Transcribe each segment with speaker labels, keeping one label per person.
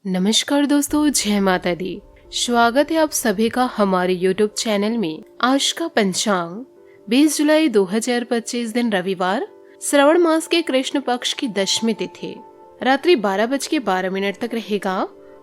Speaker 1: नमस्कार दोस्तों, जय माता दी। स्वागत है आप सभी का हमारे YouTube चैनल में। आज का पंचांग 20 जुलाई 2025 दिन रविवार, श्रावण मास के कृष्ण पक्ष की दशमी तिथि रात्रि 12:12 तक रहेगा।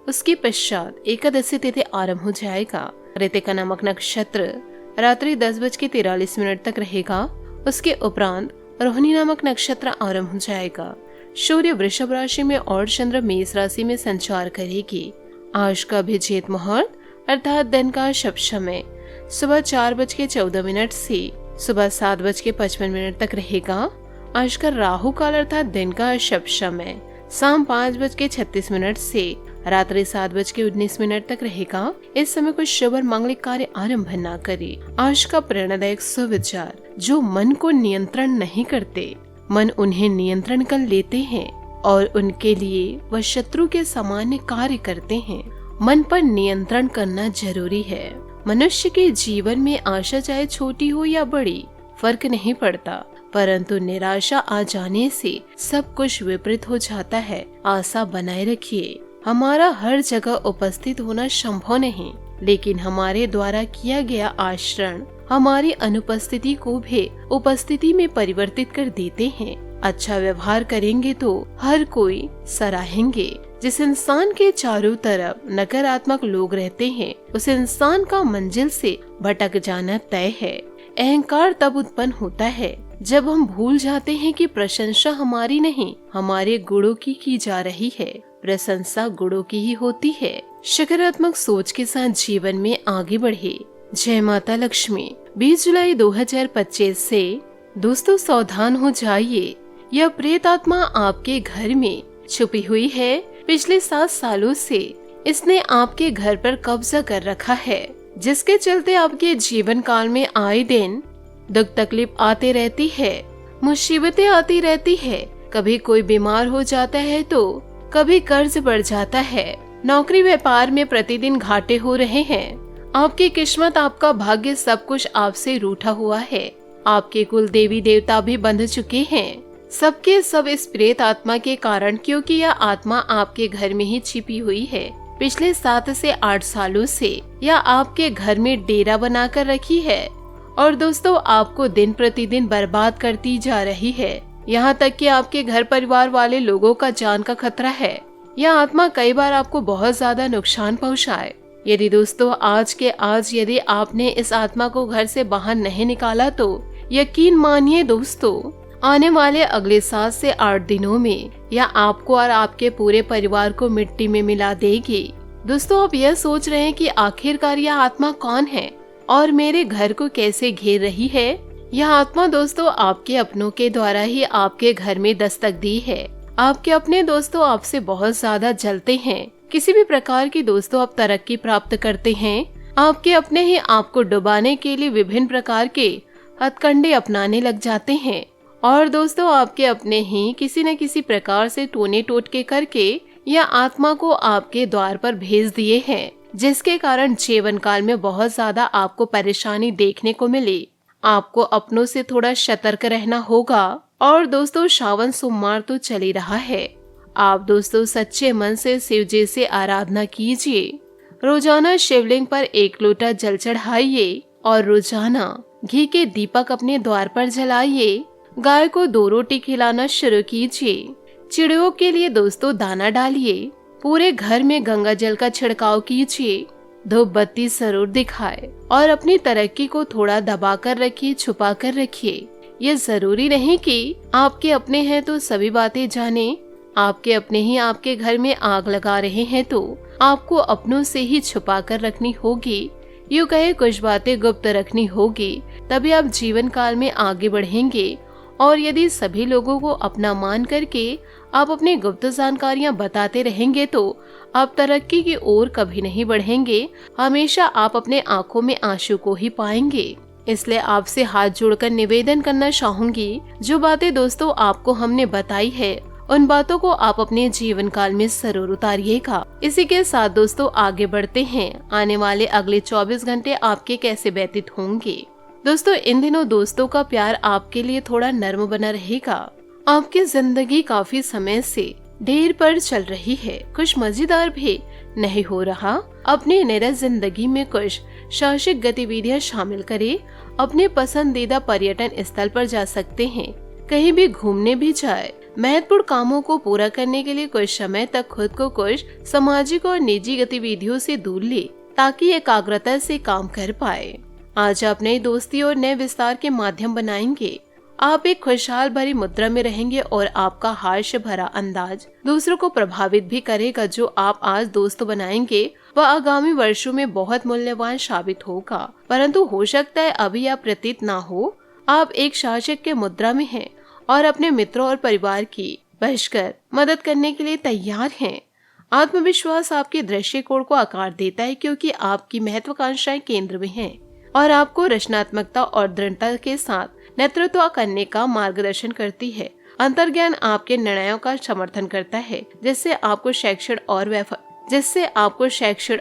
Speaker 1: उसके पश्चात एकादशी तिथि आरंभ हो जाएगा। कृतिका नामक नक्षत्र रात्रि 10:43 तक रहेगा। उसके उपरांत रोहिणी नामक नक्षत्र आरंभ हो जाएगा। सूर्य वृषभ राशि में और चंद्र मेष राशि में संचार करेगी। आज का अभिजीत मुहूर्त अर्थात दिन का शुभ समय सुबह 4:14 से सुबह 7:55 तक रहेगा। आज का राहु काल अर्थात दिन का शुभ समय शाम 5:36 से रात्रि 7:19 तक रहेगा। इस समय कुछ शुभ और मांगलिक कार्य आरंभ न करे। आज का प्रेरणादायक सुविचार, जो मन को नियंत्रण नहीं करते, मन उन्हें नियंत्रण कर लेते हैं और उनके लिए वह शत्रु के सामान्य कार्य करते हैं। मन पर नियंत्रण करना जरूरी है। मनुष्य के जीवन में आशा चाहे छोटी हो या बड़ी फर्क नहीं पड़ता, परंतु निराशा आ जाने से सब कुछ विपरीत हो जाता है। आशा बनाए रखिए। हमारा हर जगह उपस्थित होना संभव नहीं, लेकिन हमारे द्वारा किया गया आचरण हमारी अनुपस्थिति को भी उपस्थिति में परिवर्तित कर देते हैं। अच्छा व्यवहार करेंगे तो हर कोई सराहेंगे। जिस इंसान के चारों तरफ नकारात्मक लोग रहते हैं, उस इंसान का मंजिल से भटक जाना तय है। अहंकार तब उत्पन्न होता है जब हम भूल जाते हैं कि प्रशंसा हमारी नहीं, हमारे गुणों की जा रही है। प्रशंसा गुणों की ही होती है। सकारात्मक सोच के साथ जीवन में आगे बढ़े। जय माता लक्ष्मी। 20 जुलाई 2025 से दोस्तों सावधान हो जाइए। यह प्रेत आत्मा आपके घर में छुपी हुई है। पिछले 7 सालों से इसने आपके घर पर कब्जा कर रखा है, जिसके चलते आपके जीवन काल में आए दिन दुख तकलीफ आते रहती है, मुसीबतें आती रहती है। कभी कोई बीमार हो जाता है तो कभी कर्ज बढ़ जाता है। नौकरी व्यापार में प्रतिदिन घाटे हो रहे हैं। आपकी किस्मत, आपका भाग्य, सब कुछ आपसे रूठा हुआ है। आपके कुल देवी देवता भी बंध चुके हैं, सबके सब इस प्रेत आत्मा के कारण, क्योंकि यह आत्मा आपके घर में ही छिपी हुई है। पिछले 7 से 8 सालों से यह आपके घर में डेरा बनाकर रखी है और दोस्तों आपको दिन प्रतिदिन बर्बाद करती जा रही है। यहाँ तक कि आपके घर परिवार वाले लोगों का जान का खतरा है। यह आत्मा कई बार आपको बहुत ज्यादा नुकसान पहुँचाए। यदि दोस्तों आज यदि आपने इस आत्मा को घर से बाहर नहीं निकाला तो यकीन मानिए दोस्तों, आने वाले अगले 7 से 8 दिनों में यह आपको और आपके पूरे परिवार को मिट्टी में मिला देगी। दोस्तों, आप यह सोच रहे हैं कि आखिरकार यह आत्मा कौन है और मेरे घर को कैसे घेर रही है। यह आत्मा दोस्तों आपके अपनों के द्वारा ही आपके घर में दस्तक दी है। आपके अपने दोस्तों आपसे बहुत ज्यादा जलते हैं। किसी भी प्रकार की दोस्तों आप तरक्की प्राप्त करते हैं, आपके अपने ही आपको डुबाने के लिए विभिन्न प्रकार के हथकंडे अपनाने लग जाते हैं। और दोस्तों आपके अपने ही किसी न किसी प्रकार से टोने टोटके करके यह आत्मा को आपके द्वार पर भेज दिए हैं, जिसके कारण जीवन काल में बहुत ज्यादा आपको परेशानी देखने को मिली। आपको अपनों से थोड़ा सतर्क रहना होगा। और दोस्तों श्रावण सोमवार तो चल ही रहा है। आप दोस्तों सच्चे मन से शिव जी से आराधना कीजिए। रोजाना शिवलिंग पर 1 लोटा जल चढ़ाइए और रोजाना घी के दीपक अपने द्वार पर जलाइए। गाय को 2 रोटी खिलाना शुरू कीजिए। चिड़ियों के लिए दोस्तों दाना डालिए। पूरे घर में गंगा जल का छिड़काव कीजिए। धूप बत्ती जरूर दिखाए और अपनी तरक्की को थोड़ा दबा कर रखिए, छुपा कर रखिए। ये जरूरी नहीं कि आपके अपने हैं तो सभी बातें जाने। आपके अपने ही आपके घर में आग लगा रहे हैं तो आपको अपनों से ही छुपा कर रखनी होगी। यूँ कहे कुछ बातें गुप्त रखनी होगी, तभी आप जीवन काल में आगे बढ़ेंगे। और यदि सभी लोगों को अपना मान करके आप अपनी गुप्त जानकारियां बताते रहेंगे तो आप तरक्की की ओर कभी नहीं बढ़ेंगे। हमेशा आप अपने आंखों में आंसू को ही पाएंगे। इसलिए आपसे हाथ जोड़कर निवेदन करना चाहूंगी, जो बातें दोस्तों आपको हमने बताई है उन बातों को आप अपने जीवन काल में जरूर उतारिएगा। इसी के साथ दोस्तों आगे बढ़ते हैं। आने वाले अगले 24 घंटे आपके कैसे व्यतीत होंगे। दोस्तों इन दिनों दोस्तों का प्यार आपके लिए थोड़ा नर्म बना रहेगा। आपकी जिंदगी काफी समय से ढेर पर चल रही है, कुछ मजेदार भी नहीं हो रहा। अपनी निरस जिंदगी में कुछ साहसिक गतिविधियां शामिल करें। अपने पसंदीदा पर्यटन स्थल पर जा सकते हैं, कहीं भी घूमने भी जाए। महत्वपूर्ण कामों को पूरा करने के लिए कुछ समय तक खुद को कुछ सामाजिक और निजी गतिविधियों से दूर ले, ताकि एकाग्रता से काम कर पाए। आज आप नई दोस्ती और नए विस्तार के माध्यम बनाएंगे। आप एक खुशहाल भरी मुद्रा में रहेंगे और आपका हास्य भरा अंदाज दूसरों को प्रभावित भी करेगा। जो आप आज दोस्त बनाएंगे वह आगामी वर्षों में बहुत मूल्यवान साबित होगा, परंतु हो सकता है अभी आप प्रतीत ना हो। आप एक शासक के मुद्रा में हैं और अपने मित्रों और परिवार की बहिष्कार मदद करने के लिए तैयार हैं। आत्मविश्वास आपके दृष्टिकोण को आकार देता है, क्योंकि आपकी महत्वाकांक्षाएं केंद्र में हैं और आपको रचनात्मकता और दृढ़ता के साथ नेतृत्व करने का मार्गदर्शन करती है। अंतर्ज्ञान आपके निर्णयों का समर्थन करता है, जिससे आपको शैक्षिक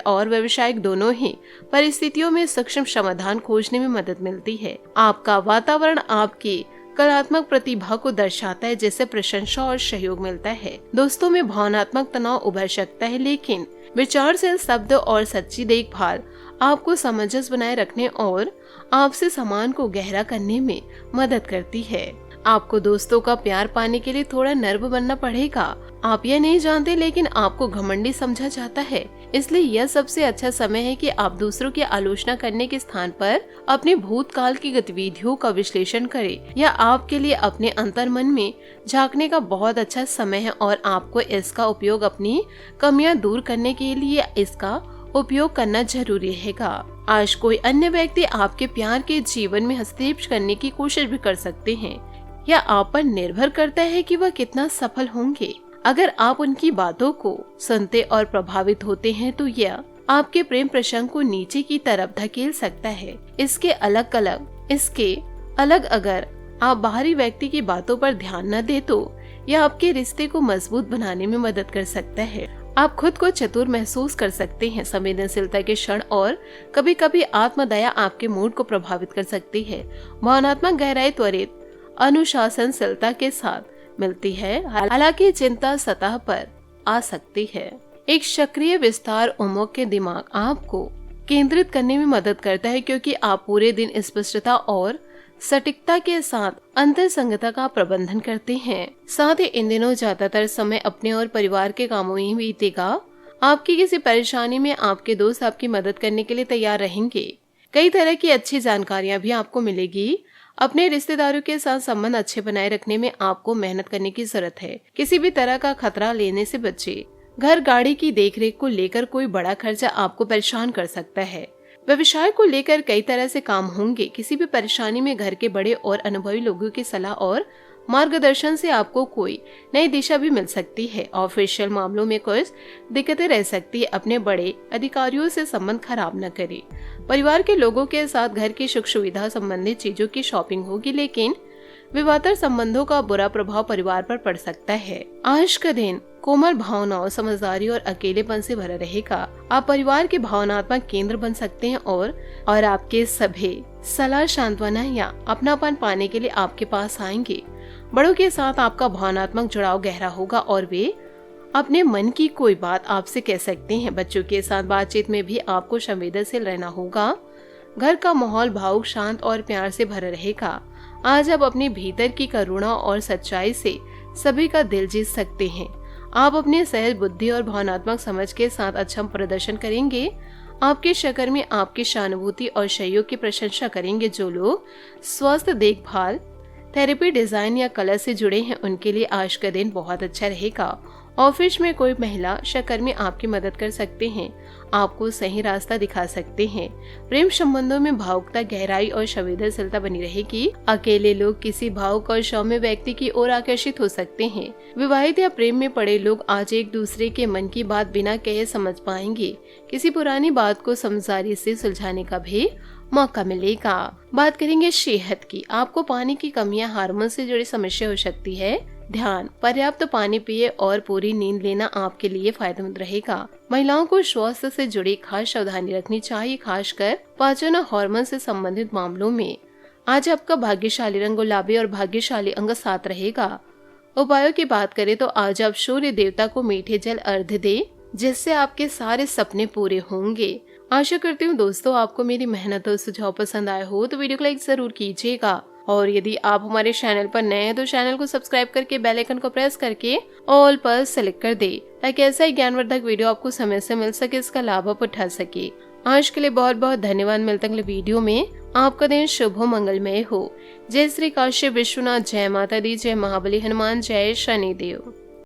Speaker 1: और व्यावसायिक दोनों ही परिस्थितियों में सक्षम समाधान खोजने में मदद मिलती है। आपका वातावरण आपकी कलात्मक प्रतिभा को दर्शाता है, जिससे प्रशंसा और सहयोग मिलता है। दोस्तों में भावनात्मक तनाव उभर सकता है, लेकिन विचारशील शब्द और सच्ची देखभाल आपको समंजस बनाए रखने और आपसे सम्मान को गहरा करने में मदद करती है। आपको दोस्तों का प्यार पाने के लिए थोड़ा नर्व बनना पड़ेगा। आप यह नहीं जानते, लेकिन आपको घमंडी समझा जाता है। इसलिए यह सबसे अच्छा समय है कि आप दूसरों की आलोचना करने के स्थान पर अपने भूतकाल की गतिविधियों का विश्लेषण करें। यह आपके लिए अपने अंतर्मन में झांकने का बहुत अच्छा समय है और आपको इसका उपयोग अपनी कमियां दूर करने के लिए इसका उपयोग करना जरूरी रहेगा। आज कोई अन्य व्यक्ति आपके प्यार के जीवन में हस्तक्षेप करने की कोशिश भी कर सकते हैं। यह आप पर निर्भर करता है कि वह कितना सफल होंगे। अगर आप उनकी बातों को सुनते और प्रभावित होते हैं तो यह आपके प्रेम प्रसंग को नीचे की तरफ धकेल सकता है। इसके अलग अगर आप बाहरी व्यक्ति की बातों पर ध्यान न दे तो यह आपके रिश्ते को मजबूत बनाने में मदद कर सकता है। आप खुद को चतुर महसूस कर सकते हैं। संवेदनशीलता के क्षण और कभी कभी आत्मदया आपके मूड को प्रभावित कर सकती है। भावनात्मक गहराई त्वरित अनुशासनशीलता के साथ मिलती है, हालांकि चिंता सतह पर आ सकती है। एक सक्रिय विस्तार उन्मुख के दिमाग आपको केंद्रित करने में मदद करता है, क्योंकि आप पूरे दिन स्पष्टता और सटीकता के साथ अंतरसंगता का प्रबंधन करते हैं। साथ ही इन दिनों ज्यादातर समय अपने और परिवार के कामों में ही बीतेगा। आपकी किसी परेशानी में आपके दोस्त आपकी मदद करने के लिए तैयार रहेंगे। कई तरह की अच्छी जानकारियां भी आपको मिलेगी। अपने रिश्तेदारों के साथ संबंध अच्छे बनाए रखने में आपको मेहनत करने की जरूरत है। किसी भी तरह का खतरा लेने से बचिए। घर गाड़ी की देखरेख को लेकर कोई बड़ा खर्चा आपको परेशान कर सकता है। व्यवसाय को लेकर कई तरह से काम होंगे। किसी भी परेशानी में घर के बड़े और अनुभवी लोगों की सलाह और मार्गदर्शन से आपको कोई नई दिशा भी मिल सकती है। ऑफिशियल मामलों में कुछ दिक्कतें रह सकती है। अपने बड़े अधिकारियों से संबंध खराब न करें। परिवार के लोगों के साथ घर की सुख सुविधा संबंधित चीजों की शॉपिंग होगी, लेकिन विवादास्पद संबंधों का बुरा प्रभाव परिवार पर पड़ सकता है। आज का दिन कोमल भावनाओं, समझदारी और अकेलेपन से भरा रहेगा। आप परिवार के भावनात्मक केंद्र बन सकते हैं और आपके सभी सलाह, सांत्वना या अपनापन पाने के लिए आपके पास आएंगे। बड़ों के साथ आपका भावनात्मक जुड़ाव गहरा होगा और वे अपने मन की कोई बात आपसे कह सकते हैं। बच्चों के साथ बातचीत में भी आपको संवेदनशील रहना होगा। घर का माहौल भावुक, शांत और प्यार से भरा रहेगा। आज आप अपने भीतर की करुणा और सच्चाई से सभी का दिल जीत सकते हैं। आप अपने सहज बुद्धि और भावनात्मक समझ के साथ अच्छा प्रदर्शन करेंगे। आपके सहकर्मी आपकी सहानुभूति और सहयोग की प्रशंसा करेंगे। जो लोग स्वास्थ्य देखभाल, थेरेपी, डिजाइन या कला से जुड़े हैं उनके लिए आज का दिन बहुत अच्छा रहेगा। ऑफिस में कोई महिला सहकर्मी आपकी मदद कर सकते हैं, आपको सही रास्ता दिखा सकते हैं। प्रेम संबंधों में भावुकता, गहराई और संवेदनशीलता बनी रहेगी। अकेले लोग किसी भावुक और सौम्य व्यक्ति की ओर आकर्षित हो सकते हैं। विवाहित या प्रेम में पड़े लोग आज एक दूसरे के मन की बात बिना कहे समझ पाएंगे। किसी पुरानी बात को समझदारी से सुलझाने का भी मौका मिलेगा। बात करेंगे सेहत की। आपको पानी की कमी या हार्मोन से जुड़ी समस्या हो सकती है। ध्यान, पर्याप्त पानी पिए और पूरी नींद लेना आपके लिए फायदेमंद रहेगा। महिलाओं को स्वास्थ्य से जुड़ी खास सावधानी रखनी चाहिए, खासकर पाचन और हार्मोन से संबंधित मामलों में। आज आपका भाग्यशाली रंग गुलाबी और भाग्यशाली अंक 7 रहेगा। उपायों की बात करें तो आज आप सूर्य देवता को मीठे जल अर्घ्य दें, जिससे आपके सारे सपने पूरे होंगे। आशा करती हूँ दोस्तों आपको मेरी मेहनत और सुझाव पसंद आए हो तो वीडियो को लाइक जरूर कीजिएगा, और यदि आप हमारे चैनल पर नए हैं तो चैनल को सब्सक्राइब करके बेल आइकन को प्रेस करके ऑल पर सेलेक्ट कर दे, ताकि ऐसा ही ज्ञानवर्धक वीडियो आपको समय से मिल सके, इसका लाभ आप उठा सके। आज के लिए बहुत बहुत धन्यवाद। मिलते हैं अगले वीडियो में। आपका दिन शुभ हो, मंगलमय हो। जय श्री काशी विश्वनाथ, जय माता दी, जय महाबली हनुमान, जय शनिदेव।